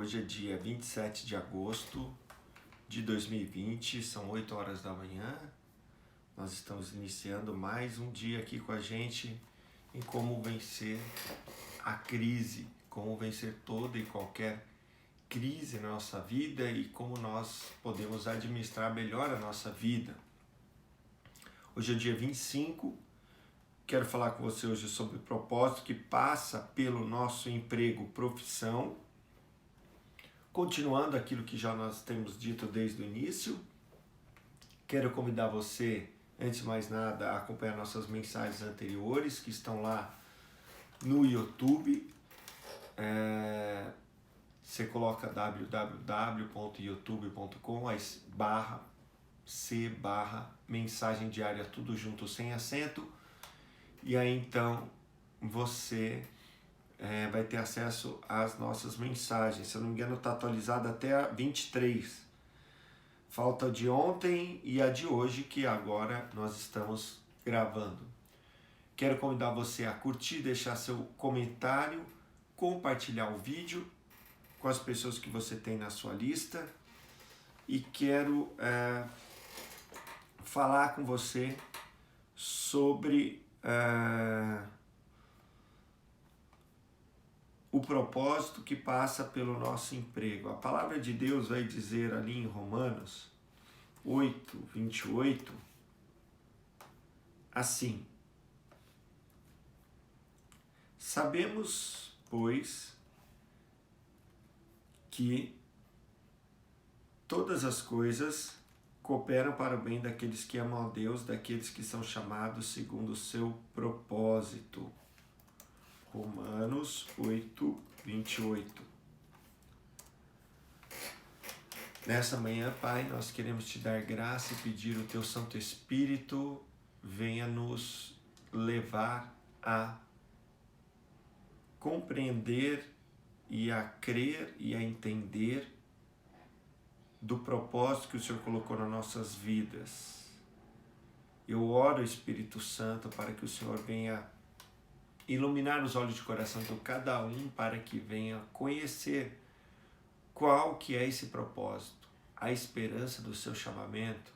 Hoje é dia 27 de agosto de 2020, são 8 horas da manhã. Nós estamos iniciando mais um dia aqui com a gente em como vencer a crise, como vencer toda e qualquer crise na nossa vida e como nós podemos administrar melhor a nossa vida. Hoje é dia 25, quero falar com você hoje sobre o propósito que passa pelo nosso emprego, profissão. Continuando aquilo que já nós temos dito desde o início, quero convidar você, antes de mais nada, a acompanhar nossas mensagens anteriores que estão lá no YouTube. Você coloca www.youtube.com/mensagem diária, tudo junto sem acento, e aí então você vai ter acesso às nossas mensagens. Se eu não me engano, está atualizado até a 23. Falta de ontem e a de hoje, que agora nós estamos gravando. Quero convidar você a curtir, deixar seu comentário, compartilhar o vídeo com as pessoas que você tem na sua lista. E quero falar com você sobre o propósito que passa pelo nosso emprego. A palavra de Deus vai dizer ali em Romanos 8, 28, assim: sabemos, pois, que todas as coisas cooperam para o bem daqueles que amam a Deus, daqueles que são chamados segundo o seu propósito. Romanos 8, 28. Nessa manhã, Pai, nós queremos te dar graça e pedir o teu Santo Espírito venha nos levar a compreender e a crer e a entender do propósito que o Senhor colocou nas nossas vidas. Eu oro, Espírito Santo, para que o Senhor venha iluminar os olhos de coração de cada um, para que venha conhecer qual que é esse propósito, a esperança do seu chamamento,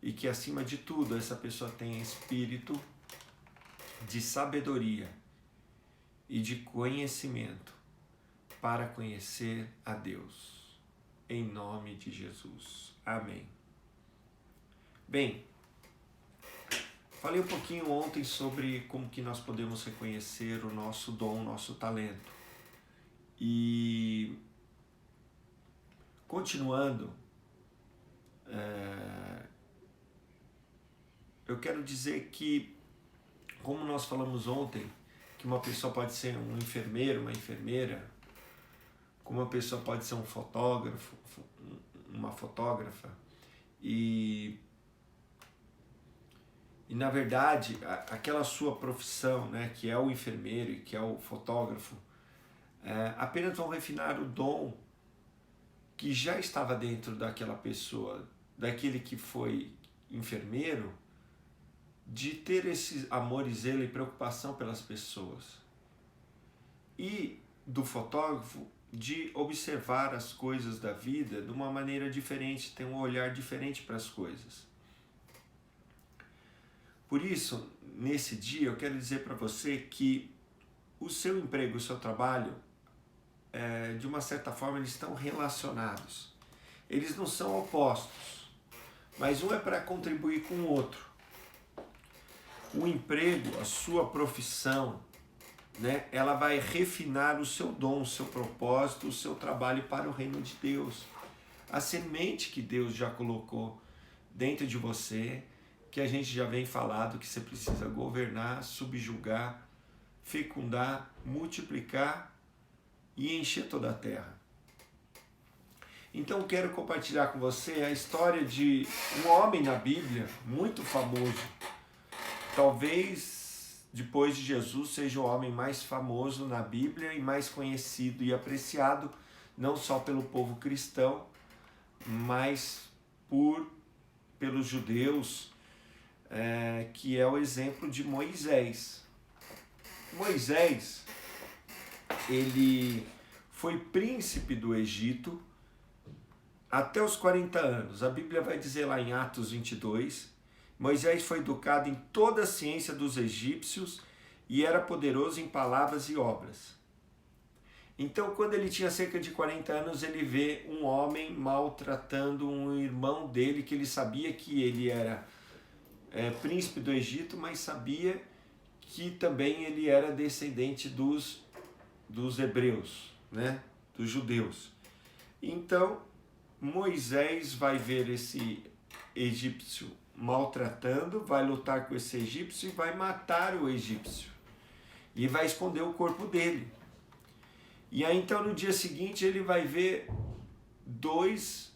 e que acima de tudo essa pessoa tenha espírito de sabedoria e de conhecimento para conhecer a Deus, em nome de Jesus. Amém. Bem, falei um pouquinho ontem sobre como que nós podemos reconhecer o nosso dom, o nosso talento. E continuando, eu quero dizer que, como nós falamos ontem, que uma pessoa pode ser um enfermeiro, uma enfermeira, como uma pessoa pode ser um fotógrafo, uma fotógrafa, e na verdade, aquela sua profissão, né, que é o enfermeiro e que é o fotógrafo, apenas vão refinar o dom que já estava dentro daquela pessoa, daquele que foi enfermeiro, de ter esse amor e zelo e preocupação pelas pessoas. E do fotógrafo, de observar as coisas da vida de uma maneira diferente, ter um olhar diferente para as coisas. Por isso, nesse dia, eu quero dizer para você que o seu emprego, o seu trabalho, de uma certa forma, eles estão relacionados. Eles não são opostos, mas um é para contribuir com o outro. O emprego, a sua profissão, né, ela vai refinar o seu dom, o seu propósito, o seu trabalho para o reino de Deus. A semente que Deus já colocou dentro de você, que a gente já vem falado que você precisa governar, subjugar, fecundar, multiplicar e encher toda a terra. Então quero compartilhar com você a história de um homem na Bíblia muito famoso. Talvez depois de Jesus seja o homem mais famoso na Bíblia e mais conhecido e apreciado, não só pelo povo cristão, mas pelos judeus, que é o exemplo de Moisés. Moisés, ele foi príncipe do Egito até os 40 anos. A Bíblia vai dizer lá em Atos 22, Moisés foi educado em toda a ciência dos egípcios e era poderoso em palavras e obras. Então, quando ele tinha cerca de 40 anos, ele vê um homem maltratando um irmão dele, que ele sabia que ele era príncipe do Egito, mas sabia que também ele era descendente dos hebreus, né? Dos judeus. Então, Moisés vai ver esse egípcio maltratando, vai lutar com esse egípcio e vai matar o egípcio. E vai esconder o corpo dele. E aí então no dia seguinte ele vai ver dois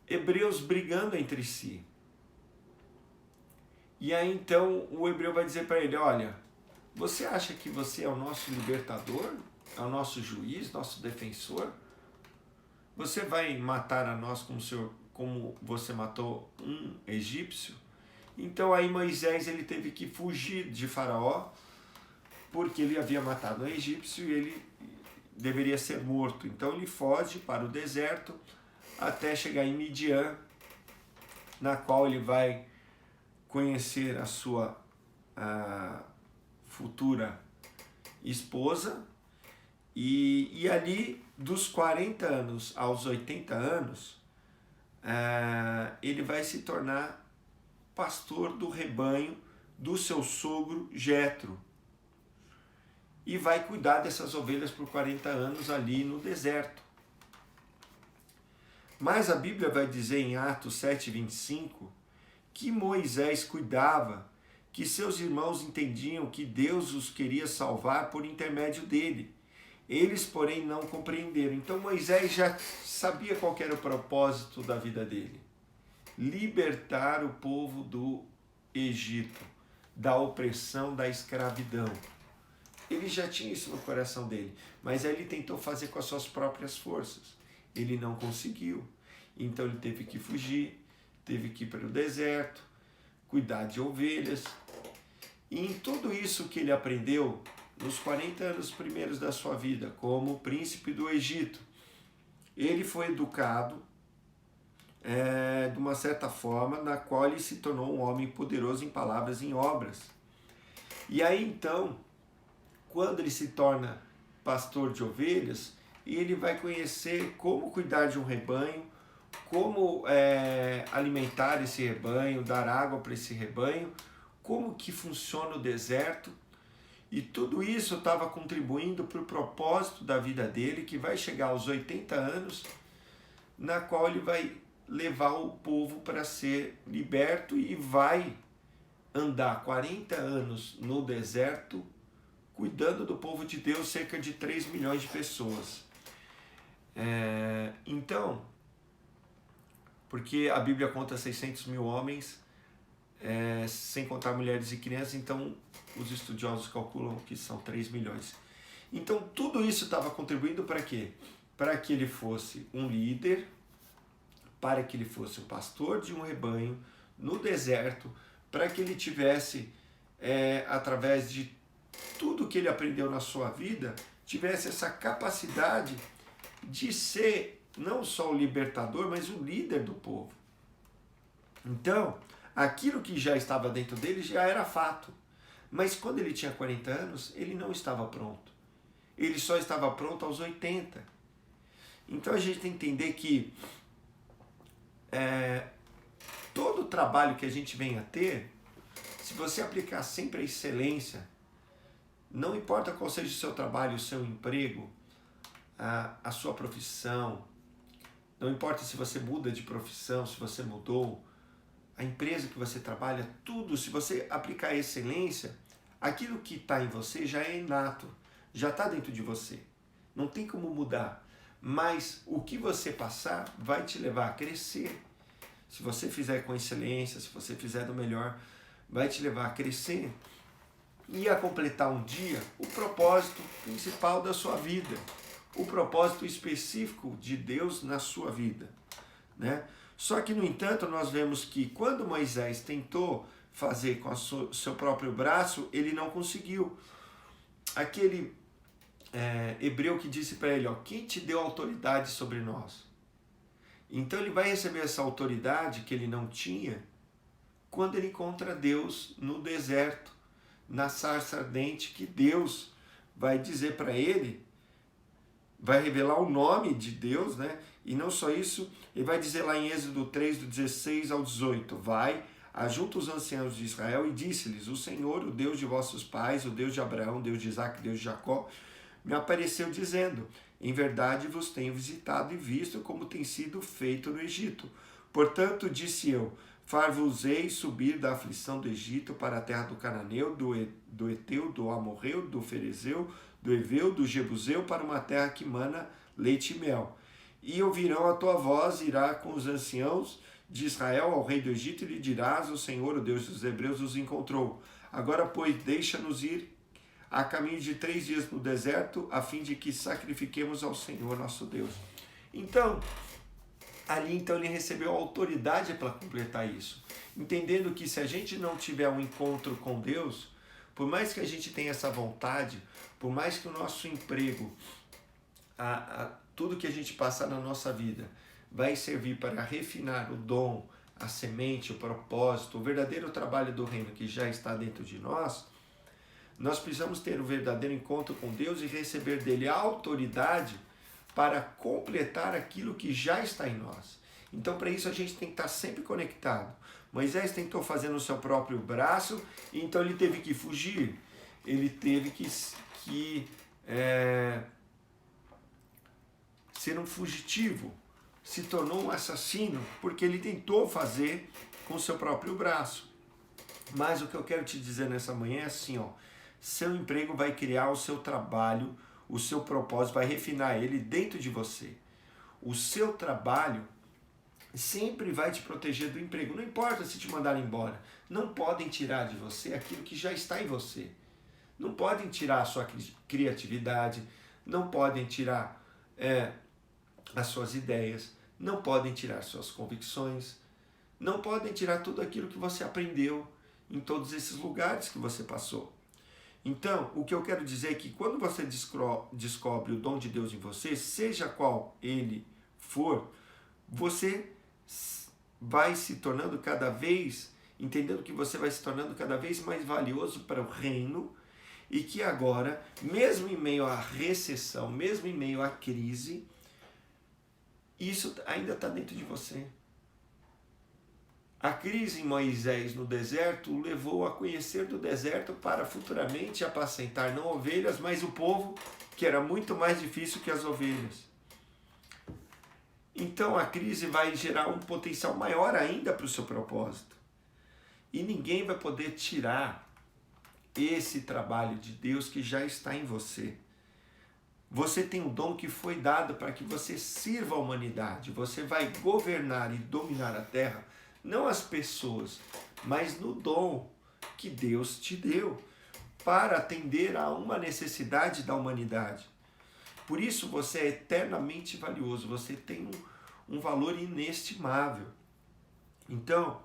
hebreus brigando entre si. E aí então o hebreu vai dizer para ele, olha, você acha que você é o nosso libertador? É o nosso juiz, nosso defensor? Você vai matar a nós como você matou um egípcio? Então aí Moisés ele teve que fugir de Faraó, porque ele havia matado um egípcio e ele deveria ser morto. Então ele foge para o deserto até chegar em Midian, na qual ele vai conhecer a sua futura esposa. E ali, dos 40 anos aos 80 anos, ele vai se tornar pastor do rebanho do seu sogro Jetro. E vai cuidar dessas ovelhas por 40 anos ali no deserto. Mas a Bíblia vai dizer em Atos 7:25 que Moisés cuidava, que seus irmãos entendiam que Deus os queria salvar por intermédio dele. Eles, porém, não compreenderam. Então Moisés já sabia qual era o propósito da vida dele. Libertar o povo do Egito, da opressão, da escravidão. Ele já tinha isso no coração dele, mas aí ele tentou fazer com as suas próprias forças. Ele não conseguiu. Então ele teve que fugir, teve que ir para o deserto, cuidar de ovelhas. E em tudo isso que ele aprendeu, nos 40 anos primeiros da sua vida, como príncipe do Egito, ele foi educado de uma certa forma, na qual ele se tornou um homem poderoso em palavras e em obras. E aí então, quando ele se torna pastor de ovelhas, ele vai conhecer como cuidar de um rebanho, como alimentar esse rebanho, dar água para esse rebanho, como que funciona o deserto. E tudo isso estava contribuindo para o propósito da vida dele, que vai chegar aos 80 anos, na qual ele vai levar o povo para ser liberto e vai andar 40 anos no deserto, cuidando do povo de Deus, cerca de 3 milhões de pessoas. Então, porque a Bíblia conta 600 mil homens, sem contar mulheres e crianças, então os estudiosos calculam que são 3 milhões. Então tudo isso estava contribuindo para quê? Para que ele fosse um líder, para que ele fosse o pastor de um rebanho no deserto, para que ele tivesse, através de tudo que ele aprendeu na sua vida, tivesse essa capacidade de ser não só o libertador, mas o líder do povo. Então, aquilo que já estava dentro dele já era fato. Mas quando ele tinha 40 anos, ele não estava pronto. Ele só estava pronto aos 80. Então a gente tem que entender que todo o trabalho que a gente vem a ter, se você aplicar sempre a excelência, não importa qual seja o seu trabalho, o seu emprego, a sua profissão, não importa se você muda de profissão, se você mudou, a empresa que você trabalha, tudo, se você aplicar a excelência, aquilo que está em você já é inato, já está dentro de você. Não tem como mudar. Mas o que você passar vai te levar a crescer. Se você fizer com excelência, se você fizer do melhor, vai te levar a crescer e a completar um dia o propósito principal da sua vida, o propósito específico de Deus na sua vida, né? Só que, no entanto, nós vemos que quando Moisés tentou fazer com o seu próprio braço, ele não conseguiu. aquele hebreu que disse para ele, ó, quem te deu autoridade sobre nós? Então ele vai receber essa autoridade que ele não tinha quando ele encontra Deus no deserto, na sarça ardente, que Deus vai dizer para ele, vai revelar o nome de Deus, né? E não só isso, ele vai dizer lá em Êxodo 3, do 16 ao 18, vai, ajunta os anciãos de Israel e disse-lhes, o Senhor, o Deus de vossos pais, o Deus de Abraão, Deus de Isaac, Deus de Jacó, me apareceu dizendo, em verdade vos tenho visitado e visto como tem sido feito no Egito. Portanto, disse eu, far-vos-ei subir da aflição do Egito para a terra do Cananeu, do Eteu, do Amorreu, do Ferezeu, do Eveu, do Jebuseu, para uma terra que mana leite e mel. E ouvirão a tua voz, irá com os anciãos de Israel ao rei do Egito, e lhe dirás, o Senhor, o Deus dos Hebreus, os encontrou. Agora, pois, deixa-nos ir a caminho de 3 dias no deserto, a fim de que sacrifiquemos ao Senhor nosso Deus. Então, ali então ele recebeu autoridade para completar isso. Entendendo que se a gente não tiver um encontro com Deus, por mais que a gente tenha essa vontade, por mais que o nosso emprego, tudo que a gente passar na nossa vida, vai servir para refinar o dom, a semente, o propósito, o verdadeiro trabalho do reino que já está dentro de nós, nós precisamos ter um verdadeiro encontro com Deus e receber dele a autoridade para completar aquilo que já está em nós. Então, para isso, a gente tem que estar sempre conectado. Moisés tentou fazer no seu próprio braço, e então ele teve que fugir. Ele teve que ser um fugitivo, se tornou um assassino, porque ele tentou fazer com o seu próprio braço. Mas o que eu quero te dizer nessa manhã é assim, ó, seu emprego vai criar o seu trabalho, o seu propósito, vai refinar ele dentro de você. O seu trabalho sempre vai te proteger do emprego. Não importa se te mandarem embora. Não podem tirar de você aquilo que já está em você. Não podem tirar a sua criatividade. Não podem tirar as suas ideias. Não podem tirar suas convicções. Não podem tirar tudo aquilo que você aprendeu em todos esses lugares que você passou. Então, o que eu quero dizer é que quando você descobre o dom de Deus em você, seja qual ele for, você vai se tornando cada vez, entendendo que você vai se tornando cada vez mais valioso para o reino e que agora, mesmo em meio à recessão, mesmo em meio à crise, isso ainda está dentro de você. A crise em Moisés no deserto o levou a conhecer do deserto para futuramente apacentar não ovelhas, mas o povo, que era muito mais difícil que as ovelhas. Então a crise vai gerar um potencial maior ainda para o seu propósito. E ninguém vai poder tirar esse trabalho de Deus que já está em você. Você tem um dom que foi dado para que você sirva a humanidade. Você vai governar e dominar a terra, não as pessoas, mas no dom que Deus te deu para atender a uma necessidade da humanidade. Por isso você é eternamente valioso, você tem um valor inestimável. Então,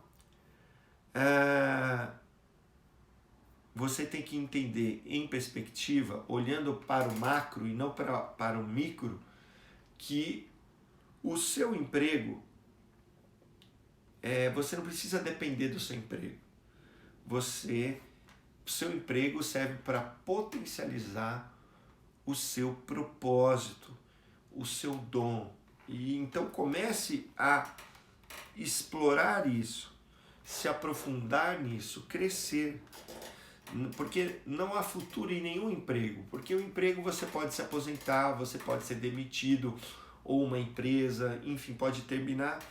você tem que entender em perspectiva, olhando para o macro e não para o micro, que o seu emprego, você não precisa depender do seu emprego. O seu emprego serve para potencializar o seu propósito, o seu dom. E então comece a explorar isso, se aprofundar nisso, crescer. Porque não há futuro em nenhum emprego. Porque o emprego você pode se aposentar, você pode ser demitido, ou uma empresa, enfim, pode terminar.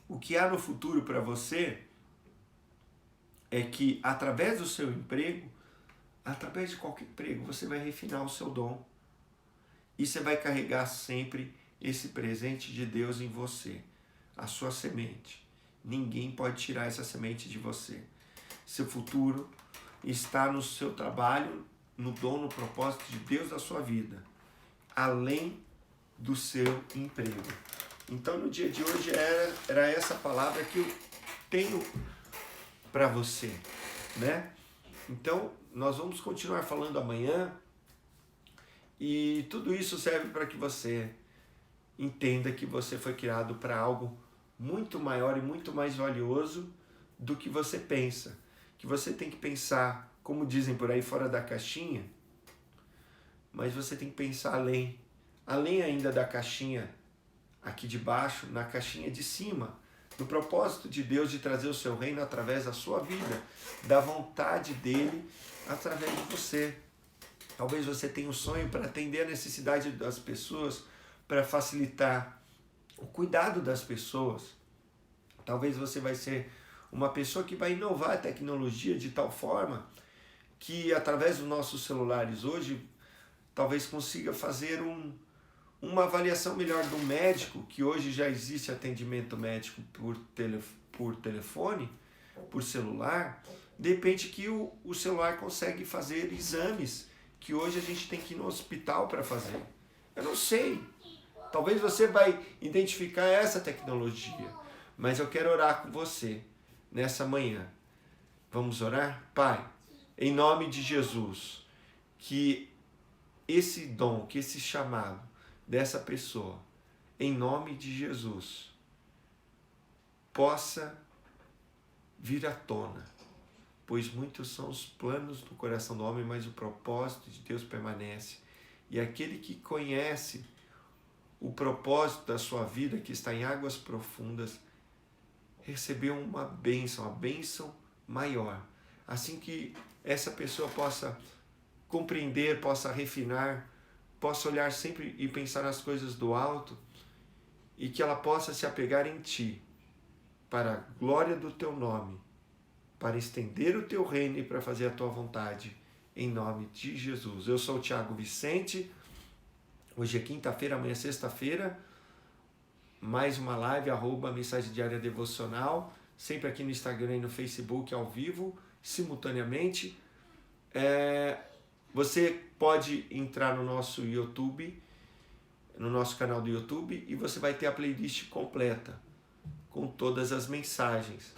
O que há no futuro para você é que através do seu emprego, através de qualquer emprego, você vai refinar o seu dom. E você vai carregar sempre esse presente de Deus em você, a sua semente. Ninguém pode tirar essa semente de você. Seu futuro está no seu trabalho, no dom, no propósito de Deus da sua vida, além do seu emprego. Então, no dia de hoje, era essa palavra que eu tenho para você, né? Então, nós vamos continuar falando amanhã, e tudo isso serve para que você entenda que você foi criado para algo muito maior e muito mais valioso do que você pensa. Que você tem que pensar, como dizem por aí, fora da caixinha, mas você tem que pensar além ainda da caixinha aqui de baixo, na caixinha de cima, no propósito de Deus de trazer o seu reino através da sua vida, da vontade dele através de você. Talvez você tenha um sonho para atender a necessidade das pessoas, para facilitar o cuidado das pessoas. Talvez você vai ser uma pessoa que vai inovar a tecnologia de tal forma que através dos nossos celulares hoje, talvez consiga fazer uma avaliação melhor do médico, que hoje já existe atendimento médico por telefone, por celular. De repente que o celular consegue fazer exames que hoje a gente tem que ir no hospital para fazer. Eu não sei. Talvez você vai identificar essa tecnologia, mas eu quero orar com você nessa manhã. Vamos orar? Pai, em nome de Jesus, que esse dom, que esse chamado dessa pessoa, em nome de Jesus, possa vir à tona, pois muitos são os planos do coração do homem, mas o propósito de Deus permanece. E aquele que conhece o propósito da sua vida, que está em águas profundas, recebeu uma bênção maior. Assim que essa pessoa possa compreender, possa refinar, possa olhar sempre e pensar nas coisas do alto, e que ela possa se apegar em Ti, para a glória do Teu nome, para estender o Teu reino e para fazer a Tua vontade, em nome de Jesus. Eu sou o Thiago Vicente, hoje é quinta-feira, amanhã é sexta-feira, mais uma live, @mensagem diária devocional, sempre aqui no Instagram e no Facebook, ao vivo, simultaneamente. Você pode entrar no nosso YouTube, no nosso canal do YouTube, e você vai ter a playlist completa, com todas as mensagens.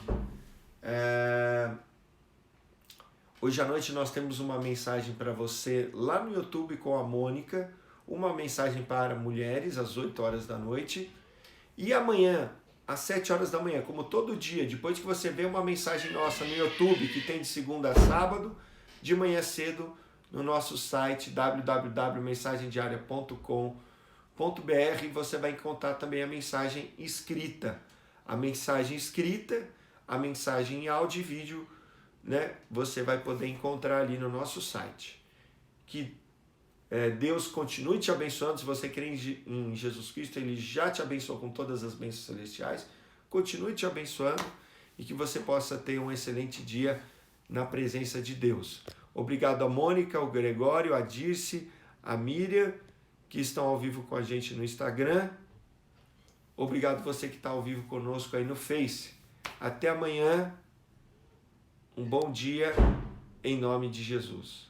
Hoje à noite nós temos uma mensagem para você lá no YouTube com a Mônica, uma mensagem para mulheres às 8 horas da noite, e amanhã, às 7 horas da manhã, como todo dia, depois que você vê uma mensagem nossa no YouTube, que tem de segunda a sábado, de manhã cedo, no nosso site www.mensagemdiaria.com.br, você vai encontrar também a mensagem escrita. A mensagem escrita, a mensagem em áudio e vídeo, né? Você vai poder encontrar ali no nosso site. Que Deus continue te abençoando. Se você crê em Jesus Cristo, Ele já te abençoou com todas as bênçãos celestiais. Continue te abençoando e que você possa ter um excelente dia na presença de Deus. Obrigado a Mônica, ao Gregório, a Dirce, a Miriam, que estão ao vivo com a gente no Instagram. Obrigado você que está ao vivo conosco aí no Face. Até amanhã. Um bom dia, em nome de Jesus.